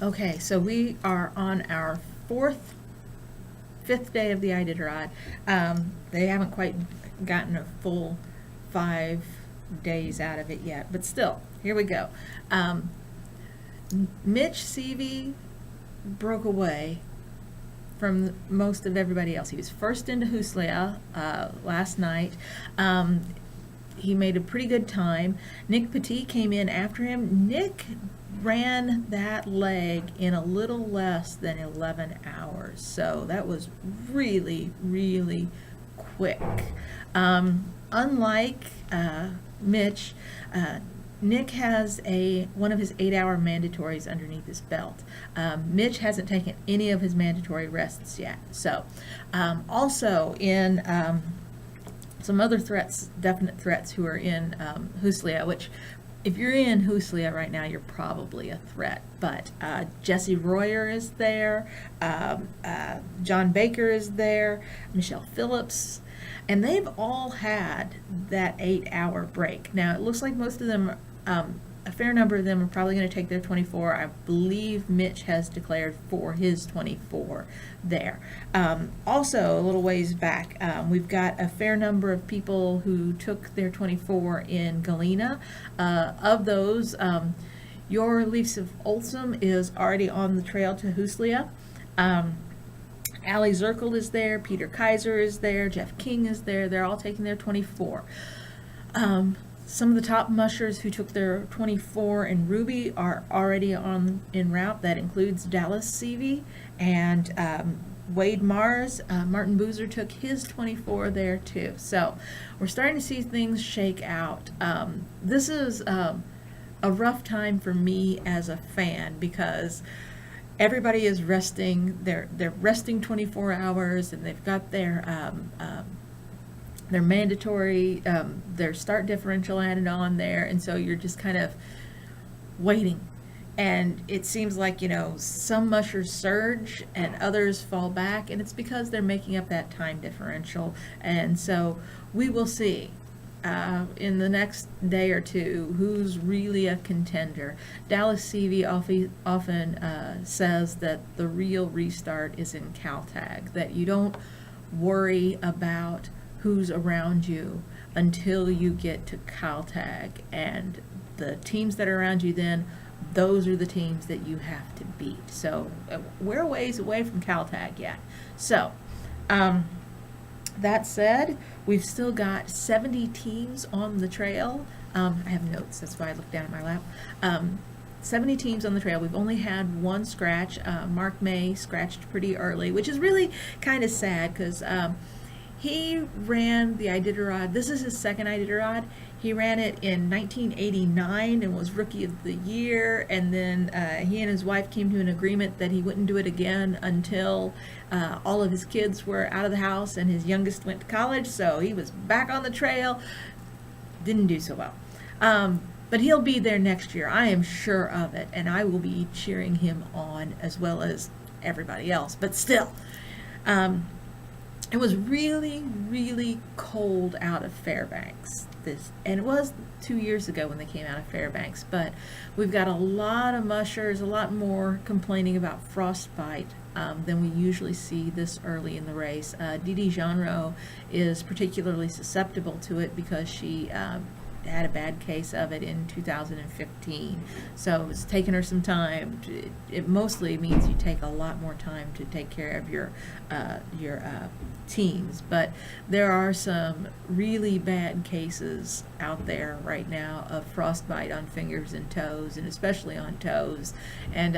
Okay, so we are on our fifth day of the Iditarod. They haven't quite gotten a full 5 days out of it yet, but still, here we go. Mitch Seavey broke away from most of everybody else. He was first into Huslia last night. He made a pretty good time. Nick Petit came in after him. Nick ran that leg in a little less than 11 hours. So that was really, really quick. Unlike Mitch, Nick has one of his 8-hour mandatories underneath his belt. Mitch hasn't taken any of his mandatory rests yet. So also in some other threats, definite threats who are in Huslia, which if you're in Huslia right now, you're probably a threat. But Jesse Royer is there, John Baker is there, Michelle Phillips, and they've all had that 8-hour break. Now, it looks like most of them, a fair number of them are probably going to take their 24. I believe Mitch has declared for his 24 there. Also, a little ways back, we've got a fair number of people who took their 24 in Galena. Of those, Your Leafs of Olsem is already on the trail to Huslia. Allie Zirkel is there, Peter Kaiser is there, Jeff King is there. They're all taking their 24. Some of the top mushers who took their 24 in Ruby are already en route. That includes Dallas Seavey and Wade Mars. Martin Boozer took his 24 there too. So we're starting to see things shake out. This is a rough time for me as a fan because everybody is resting. They're resting 24 hours, and they've got their mandatory, their start differential added on there, and so you're just kind of waiting. And it seems like, some mushers surge and others fall back, and it's because they're making up that time differential. And so we will see in the next day or two who's really a contender. Dallas Seavey often says that the real restart is in Caltag, that you don't worry about who's around you until you get to Caltag, and the teams that are around you then, those are the teams that you have to beat. So we're a ways away from Caltag yet. So that said, we've still got 70 teams on the trail. I have notes, that's why I looked down at my lap. 70 teams on the trail. We've only had one scratch. Mark May scratched pretty early, which is really kind of sad because he ran the Iditarod. This is his second Iditarod. He ran it in 1989 and was Rookie of the Year, and then he and his wife came to an agreement that he wouldn't do it again until all of his kids were out of the house and his youngest went to college, so he was back on the trail. Didn't do so well. But he'll be there next year. I am sure of it, and I will be cheering him on as well as everybody else. But still, it was really, really cold out of Fairbanks. And it was 2 years ago when they came out of Fairbanks, but we've got a lot of mushers, a lot more complaining about frostbite than we usually see this early in the race. Didi Genreau is particularly susceptible to it because she had a bad case of it in 2015. So it's taken her some time. It mostly means you take a lot more time to take care of your teams, but there are some really bad cases out there right now of frostbite on fingers and toes, and especially on toes. And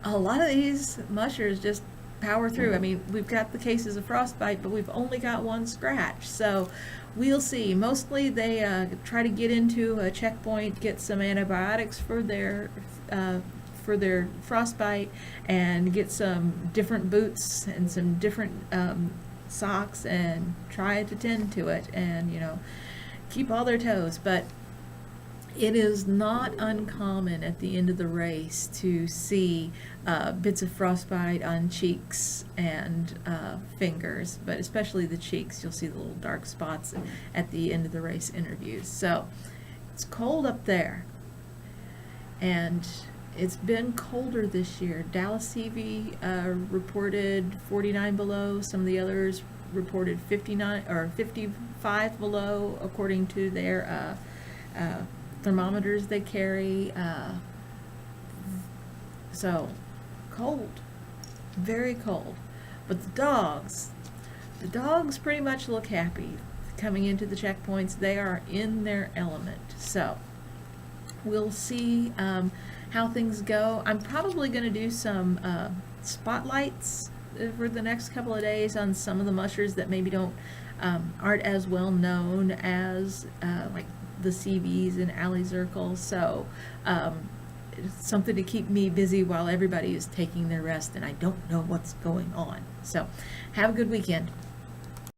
a lot of these mushers just power through. I mean, we've got the cases of frostbite, but we've only got one scratch. So we'll see. Mostly they try to get into a checkpoint, get some antibiotics for their frostbite, and get some different boots and some different socks, and try to tend to it, and keep all their toes. But it is not uncommon at the end of the race to see bits of frostbite on cheeks and fingers, but especially the cheeks. You'll see the little dark spots at the end of the race interviews. So it's cold up there, and It's been colder this year. Dallas CV reported 49 below. Some of the others reported 59 or 55 below, according to their thermometers they carry. So cold, very cold. But the dogs pretty much look happy coming into the checkpoints. They are in their element. So we'll see how things go. I'm probably going to do some spotlights for the next couple of days on some of the mushers that maybe aren't as well known as like the CVs and alley zircles. So it's something to keep me busy while everybody is taking their rest and I don't know what's going on. So have a good weekend.